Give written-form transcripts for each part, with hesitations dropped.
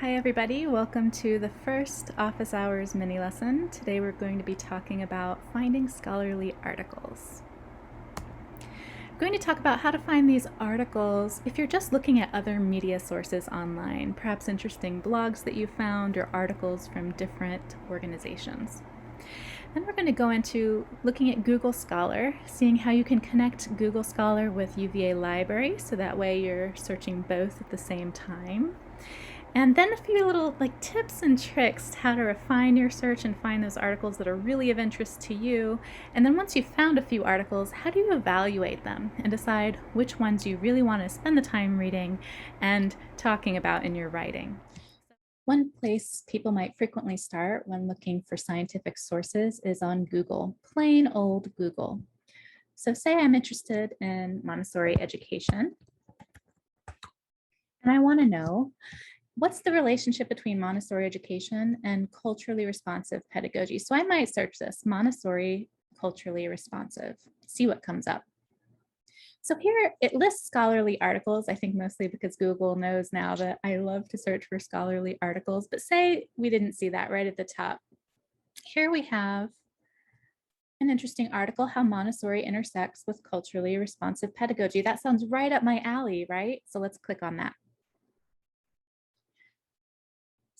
Hi everybody, welcome to the first office hours mini lesson. Today we're going to be talking about finding scholarly articles. I'm going to talk about how to find these articles if you're just looking at other media sources online, perhaps interesting blogs that you found or articles from different organizations. Then we're going to go into looking at Google Scholar, seeing how you can connect Google Scholar with UVA Library, so that way you're searching both at the same time. And then a few little tips and tricks how to refine your search and find those articles that are really of interest to you. And then once you've found a few articles, how do you evaluate them and decide which ones you really want to spend the time reading and talking about in your writing? One place people might frequently start when looking for scientific sources is on Google, plain old Google. So say I'm interested in Montessori education, and I want to know, what's the relationship between Montessori education and culturally responsive pedagogy? So I might search this, Montessori culturally responsive, see what comes up. So here it lists scholarly articles, I think mostly because Google knows now that I love to search for scholarly articles, but say we didn't see that right at the top. Here we have an interesting article, How Montessori Intersects with Culturally Responsive Pedagogy. That sounds right up my alley, right? So let's click on that.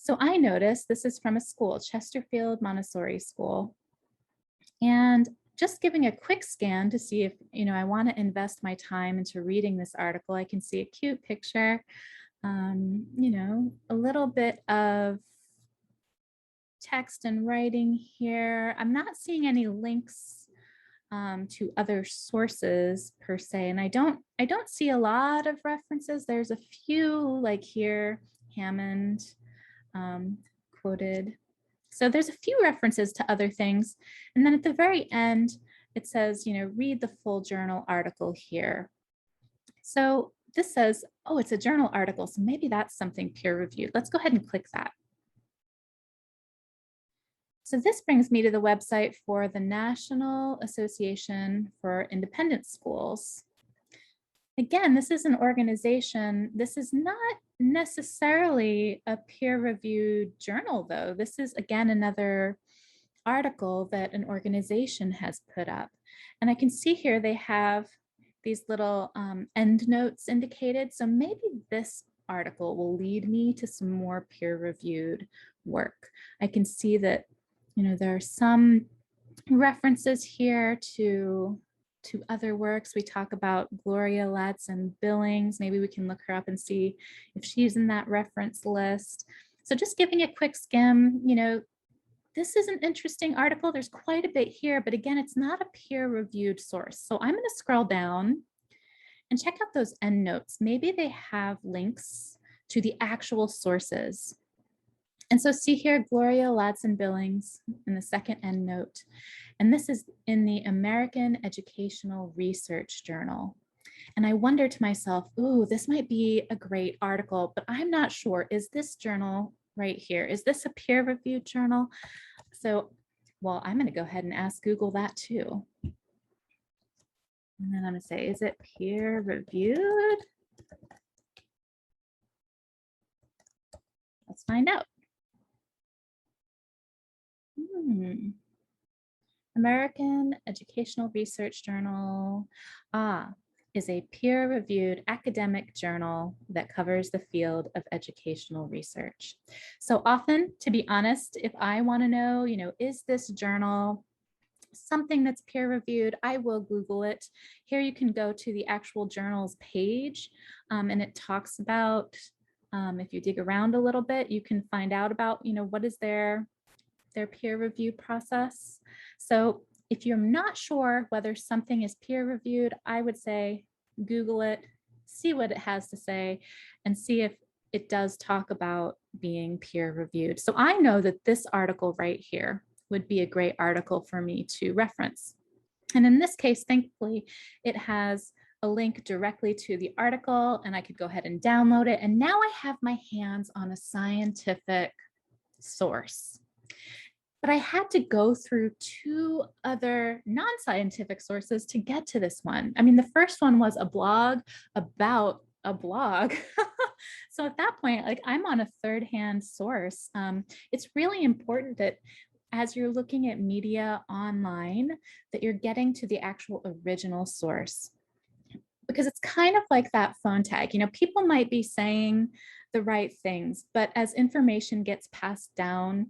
So I noticed this is from a school, Chesterfield Montessori School. And just giving a quick scan to see if, I want to invest my time into reading this article, I can see a cute picture, a little bit of text and writing here. I'm not seeing any links to other sources per se, and I don't see a lot of references. There's a few like here, Hammond, quoted. So there's a few references to other things. And then at the very end, it says, read the full journal article here. So this says, oh, it's a journal article. So maybe that's something peer reviewed. Let's go ahead and click that. So this brings me to the website for the National Association for Independent Schools. Again, this is an organization. This is not necessarily a peer-reviewed journal, though. This is, again, another article that an organization has put up. And I can see here they have these little end notes indicated. So maybe this article will lead me to some more peer-reviewed work. I can see that, there are some references here to other works. We talk about Gloria Ladson-Billings. Maybe we can look her up and see if she's in that reference list. So just giving a quick skim, this is an interesting article. There's quite a bit here, but again, it's not a peer-reviewed source. So I'm going to scroll down and check out those end notes. Maybe they have links to the actual sources. And so see here, Gloria Ladson-Billings in the second end note. And this is in the American Educational Research Journal. And I wonder to myself, ooh, this might be a great article, but I'm not sure. Is this journal right here, is this a peer-reviewed journal? So, well, I'm going to go ahead and ask Google that too. And then I'm going to say, is it peer-reviewed? Let's find out. American Educational Research Journal is a peer-reviewed academic journal that covers the field of educational research. So often, to be honest, if I want to know, is this journal something that's peer-reviewed, I will Google it. Here you can go to the actual journal's page, and it talks about, if you dig around a little bit, you can find out about, what is their peer review process. So if you're not sure whether something is peer reviewed, I would say Google it, see what it has to say, and see if it does talk about being peer reviewed. So I know that this article right here would be a great article for me to reference. And in this case, thankfully, it has a link directly to the article, and I could go ahead and download it. And now I have my hands on a scientific source. But I had to go through two other non-scientific sources to get to this one. I mean, the first one was a blog about a blog. So at that point, like I'm on a third-hand source. It's really important that as you're looking at media online, that you're getting to the actual original source. Because it's kind of like that phone tag. You know, people might be saying the right things, but as information gets passed down,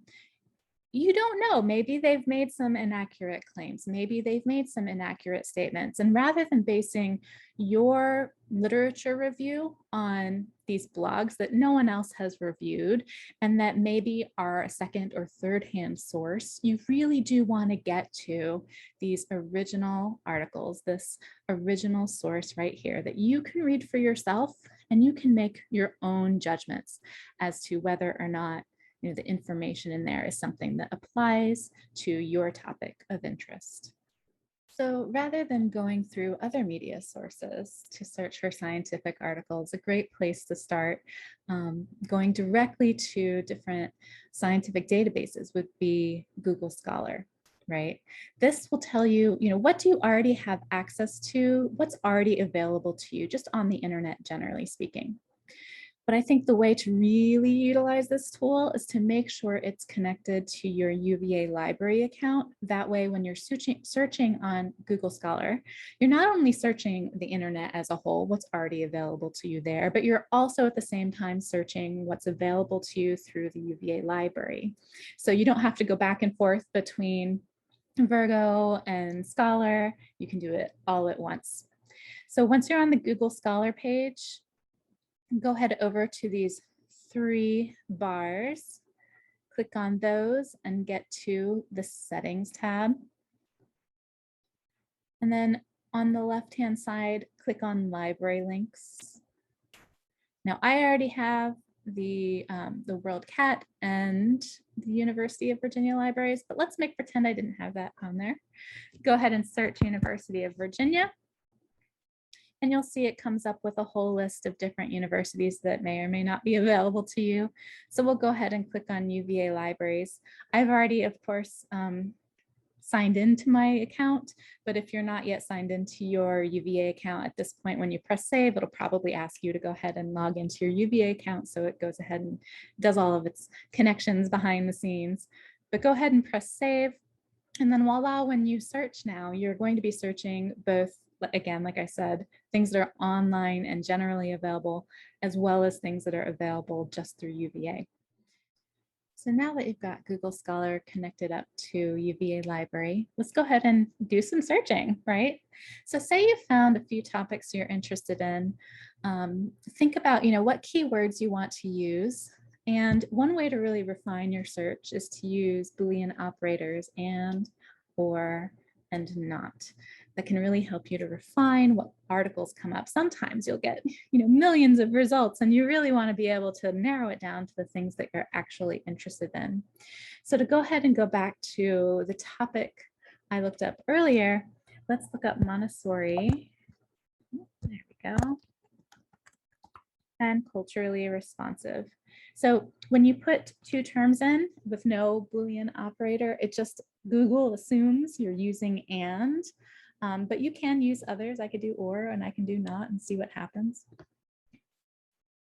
you don't know, maybe they've made some inaccurate claims, maybe they've made some inaccurate statements. And rather than basing your literature review on these blogs that no one else has reviewed and that maybe are a second or third hand source, you really do want to get to these original articles, this original source right here that you can read for yourself and you can make your own judgments as to whether or not the information in there is something that applies to your topic of interest. So rather than going through other media sources to search for scientific articles, a great place to start going directly to different scientific databases would be Google Scholar, right? This will tell you, what do you already have access to, what's already available to you just on the internet, generally speaking. But I think the way to really utilize this tool is to make sure it's connected to your UVA library account. That way, when you're searching on Google Scholar, you're not only searching the internet as a whole, what's already available to you there, but you're also at the same time searching what's available to you through the UVA library. So you don't have to go back and forth between Virgo and Scholar. You can do it all at once. So once you're on the Google Scholar page, go ahead over to these 3 bars, click on those and get to the settings tab. And then on the left-hand side, click on library links. Now I already have the WorldCat and the University of Virginia libraries, but let's make pretend I didn't have that on there. Go ahead and search University of Virginia. And you'll see it comes up with a whole list of different universities that may or may not be available to you. So we'll go ahead and click on UVA libraries. I've already, of course, signed into my account, but if you're not yet signed into your UVA account at this point, when you press save, it'll probably ask you to go ahead and log into your UVA account. So it goes ahead and does all of its connections behind the scenes. But go ahead and press save. And then voila, when you search now, you're going to be searching both, again, like I said, things that are online and generally available, as well as things that are available just through UVA. So now that you've got Google Scholar connected up to UVA Library, let's go ahead and do some searching, right? So say you found a few topics you're interested in. Think about, what keywords you want to use. And one way to really refine your search is to use Boolean operators and, or, and not. That can really help you to refine what articles come up. Sometimes you'll get, millions of results, and you really want to be able to narrow it down to the things that you're actually interested in. So to go ahead and go back to the topic I looked up earlier, let's look up Montessori. There we go. And culturally responsive. So when you put 2 terms in with no Boolean operator, it just, Google assumes you're using and. But you can use others. I could do or and I can do not and see what happens.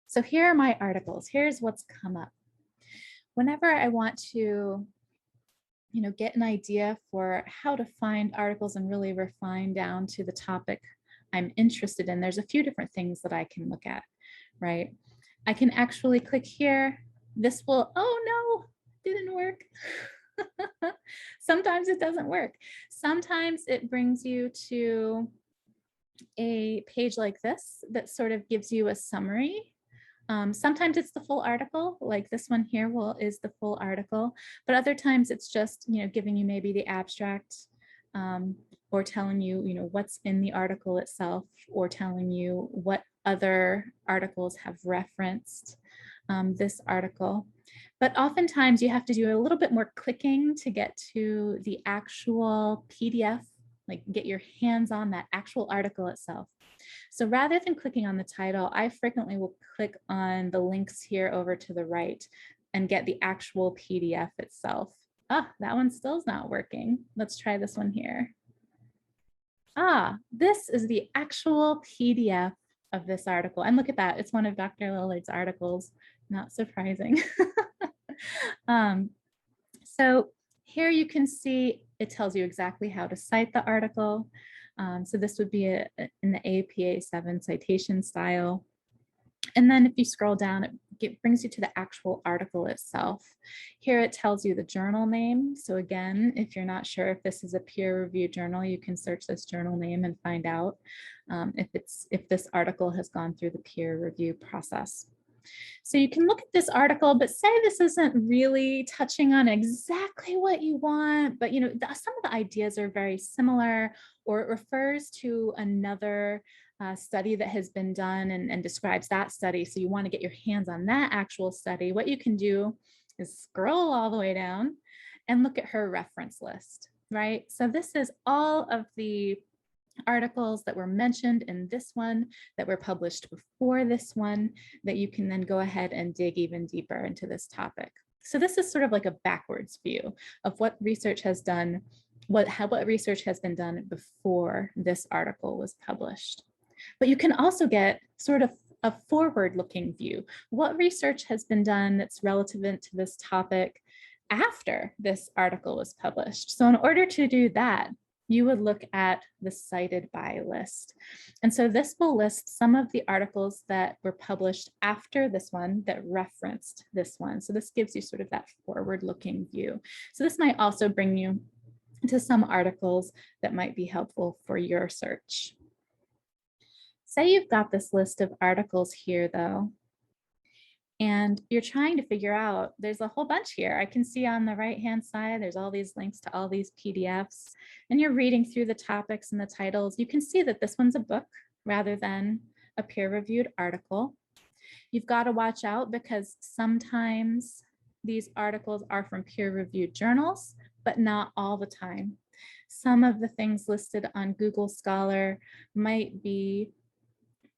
So here are my articles. Here's what's come up. Whenever I want to, get an idea for how to find articles and really refine down to the topic I'm interested in, there's a few different things that I can look at, right? I can actually click here. This will, oh no, didn't work. Sometimes it doesn't work. Sometimes it brings you to a page like this that sort of gives you a summary. Sometimes it's the full article, like this one here is the full article, but other times it's just, giving you maybe the abstract or telling you, what's in the article itself, or telling you what other articles have referenced this article. But oftentimes you have to do a little bit more clicking to get to the actual PDF, like get your hands on that actual article itself. So rather than clicking on the title, I frequently will click on the links here over to the right and get the actual PDF itself. Ah, that one still is not working. Let's try this one here. Ah, this is the actual PDF of this article. And look at that, it's one of Dr. Lillard's articles, not surprising. So here you can see it tells you exactly how to cite the article. So this would be in the APA 7 citation style. And then if you scroll down, it brings you to the actual article itself. Here it tells you the journal name. So again, if you're not sure if this is a peer-reviewed journal, you can search this journal name and find out if this article has gone through the peer review process. So you can look at this article, but say this isn't really touching on exactly what you want, but some of the ideas are very similar, or it refers to another study that has been done and describes that study. So you want to get your hands on that actual study. What you can do is scroll all the way down and look at her reference list, right? So this is all of the articles that were mentioned in this one, that were published before this one, that you can then go ahead and dig even deeper into this topic. So this is sort of like a backwards view of what research has done, what research has been done before this article was published. But you can also get sort of a forward-looking view. What research has been done that's relevant to this topic after this article was published? So in order to do that, you would look at the cited by list. And so this will list some of the articles that were published after this one that referenced this one. So this gives you sort of that forward-looking view. So this might also bring you to some articles that might be helpful for your search. Say you've got this list of articles here though, and you're trying to figure out, there's a whole bunch here. I can see on the right-hand side, there's all these links to all these PDFs, and you're reading through the topics and the titles. You can see that this one's a book rather than a peer-reviewed article. You've got to watch out because sometimes these articles are from peer-reviewed journals, but not all the time. Some of the things listed on Google Scholar might be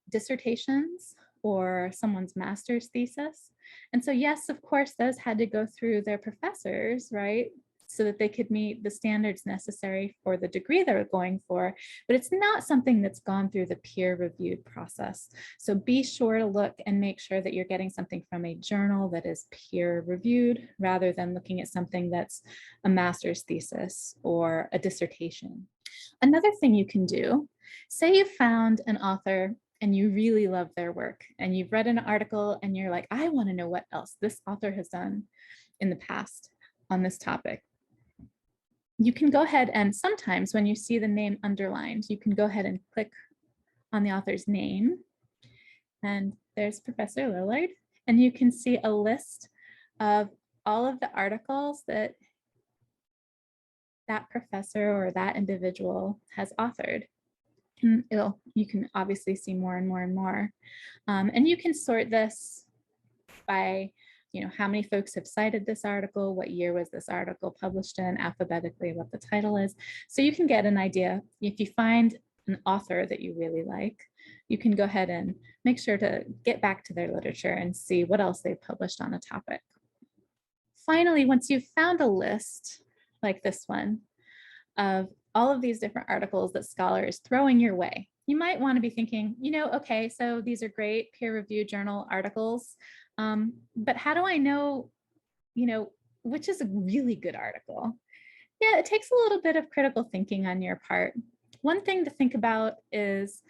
dissertations or someone's master's thesis. And so yes, of course, those had to go through their professors, right? So that they could meet the standards necessary for the degree they're going for, but it's not something that's gone through the peer-reviewed process. So be sure to look and make sure that you're getting something from a journal that is peer-reviewed rather than looking at something that's a master's thesis or a dissertation. Another thing you can do, say you found an author and you really love their work and you've read an article and you're like, I want to know what else this author has done in the past on this topic. You can go ahead and sometimes when you see the name underlined, you can go ahead and click on the author's name. And there's Professor Lillard, and you can see a list of all of the articles that that professor or that individual has authored. And you can obviously see more and more and more. And you can sort this by, how many folks have cited this article, what year was this article published in, alphabetically, what the title is. So you can get an idea. If you find an author that you really like, you can go ahead and make sure to get back to their literature and see what else they've published on a topic. Finally, once you've found a list like this one of all of these different articles that Scholar is throwing your way, you might want to be thinking, okay, so these are great peer-reviewed journal articles, but how do I know, which is a really good article? Yeah, it takes a little bit of critical thinking on your part. One thing to think about is,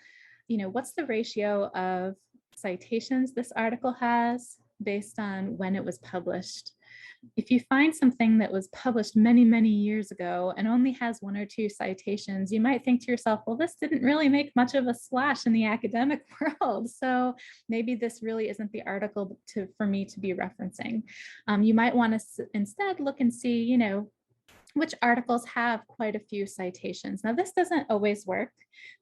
what's the ratio of citations this article has based on when it was published? If you find something that was published many, many years ago and only has 1 or 2 citations, you might think to yourself, well, this didn't really make much of a splash in the academic world. So maybe this really isn't the article for me to be referencing. You might want to instead look and see, which articles have quite a few citations. Now, this doesn't always work.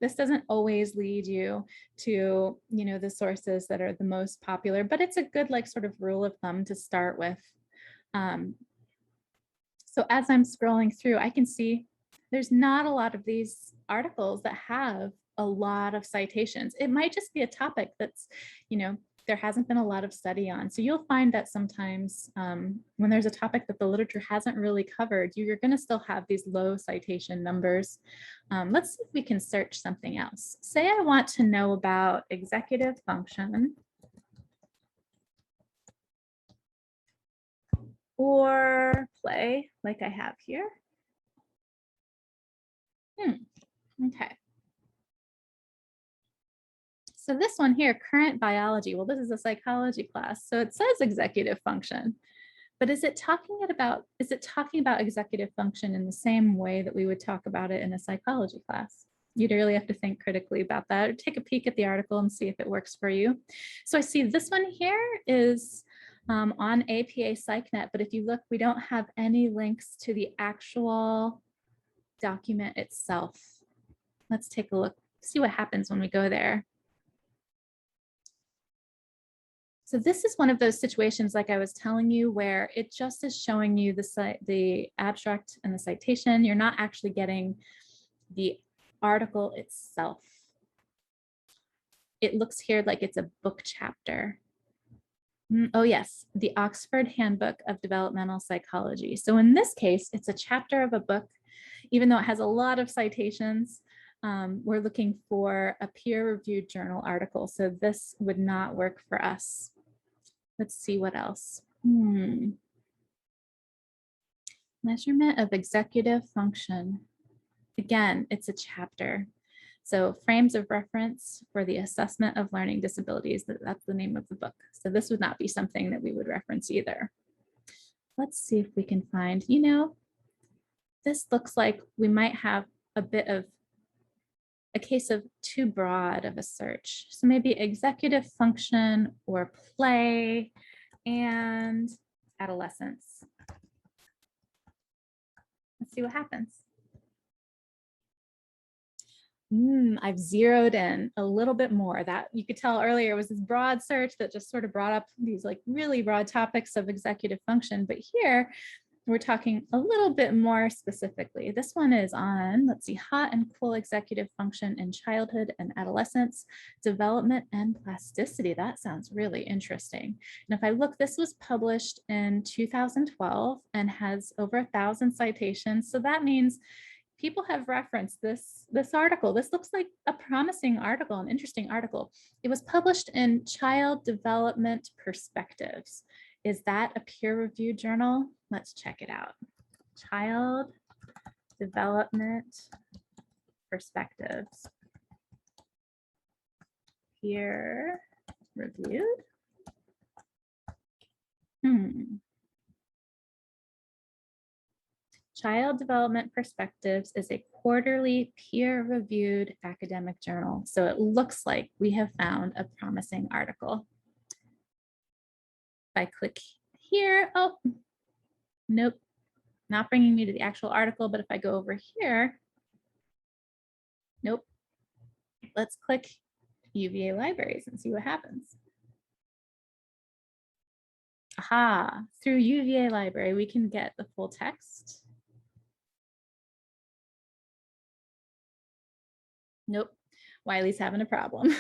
This doesn't always lead you to, the sources that are the most popular, but it's a good sort of rule of thumb to start with. So as I'm scrolling through, I can see there's not a lot of these articles that have a lot of citations. It might just be a topic that's, there hasn't been a lot of study on. So you'll find that sometimes when there's a topic that the literature hasn't really covered, you're going to still have these low citation numbers. Let's see if we can search something else. Say I want to know about executive function or play, like I have here. Okay. So this one here, current biology. Well, this is a psychology class, so it says executive function, but is it talking about executive function in the same way that we would talk about it in a psychology class? You'd really have to think critically about that, or take a peek at the article and see if it works for you. So I see this one here is on APA PsycNet, but if you look, we don't have any links to the actual document itself. Let's take a look, see what happens when we go there. So this is one of those situations, like I was telling you, where it just is showing you the abstract and the citation. You're not actually getting the article itself. It looks here like it's a book chapter. Oh yes, the Oxford Handbook of Developmental Psychology. So in this case, it's a chapter of a book, even though it has a lot of citations. We're looking for a peer-reviewed journal article. So this would not work for us. Let's see what else. Measurement of executive function. Again, it's a chapter. So frames of reference for the assessment of learning disabilities, that's the name of the book. So this would not be something that we would reference either. Let's see if we can find, this looks like we might have a bit of a case of too broad of a search. So maybe executive function or play and adolescence. Let's see what happens. I've zeroed in a little bit more. That you could tell earlier was this broad search that just sort of brought up these like really broad topics of executive function. But here we're talking a little bit more specifically. This one is on, let's see, hot and cool executive function in childhood and adolescence, development and plasticity. That sounds really interesting. And if I look, this was published in 2012 and has over 1,000 citations. So that means people have referenced this article. This looks like a promising article, an interesting article. It was published in Child Development Perspectives. Is that a peer-reviewed journal? Let's check it out. Child Development Perspectives. Peer-reviewed. Child Development Perspectives is a quarterly peer-reviewed academic journal. So it looks like we have found a promising article. If I click here, oh, nope, not bringing me to the actual article, but if I go over here, nope. Let's click UVA Libraries and see what happens. Aha, through UVA Library, we can get the full text. Nope, Wiley's having a problem.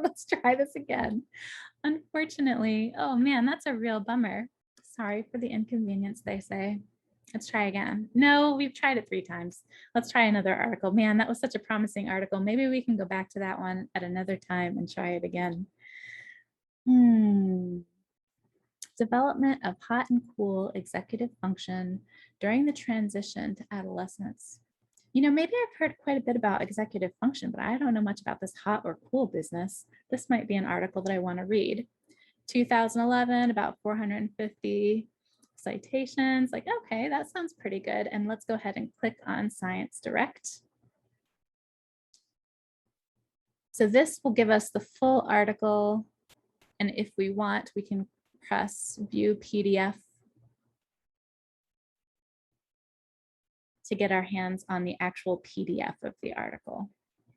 Let's try this again. Unfortunately, oh man, that's a real bummer. Sorry for the inconvenience, they say. Let's try again. No, we've tried it 3 times. Let's try another article. Man, that was such a promising article. Maybe we can go back to that one at another time and try it again. Development of hot and cool executive function during the transition to adolescence. Maybe I've heard quite a bit about executive function, but I don't know much about this hot or cool business. This might be an article that I want to read. 2011, about 450 citations. Like, okay, that sounds pretty good. And let's go ahead and click on Science Direct. So this will give us the full article. And if we want, we can press View PDF to get our hands on the actual PDF of the article.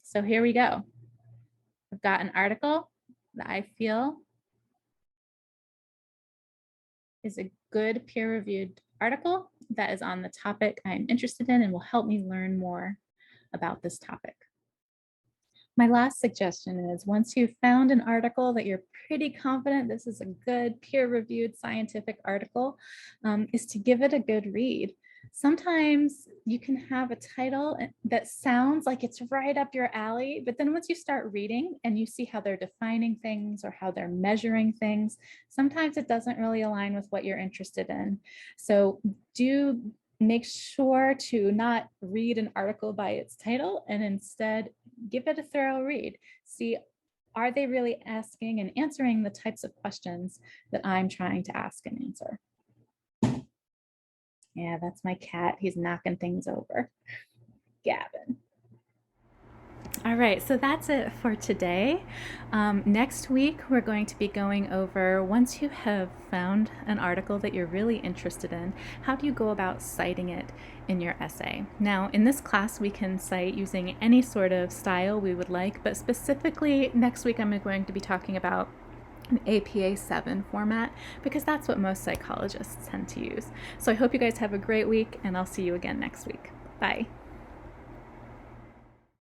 So here we go. I've got an article that I feel is a good peer-reviewed article that is on the topic I'm interested in and will help me learn more about this topic. My last suggestion is once you've found an article that you're pretty confident this is a good peer-reviewed scientific article, is to give it a good read. Sometimes you can have a title that sounds like it's right up your alley, but then once you start reading and you see how they're defining things or how they're measuring things, sometimes it doesn't really align with what you're interested in. So do make sure to not read an article by its title and instead give it a thorough read. See, are they really asking and answering the types of questions that I'm trying to ask and answer? Yeah, that's my cat. He's knocking things over. Gavin. All right, so that's it for today. Next week, we're going to be going over, once you have found an article that you're really interested in, how do you go about citing it in your essay? Now, in this class, we can cite using any sort of style we would like, but specifically next week, I'm going to be talking about an APA 7 format because that's what most psychologists tend to use. So I hope you guys have a great week, and I'll see you again next week. Bye.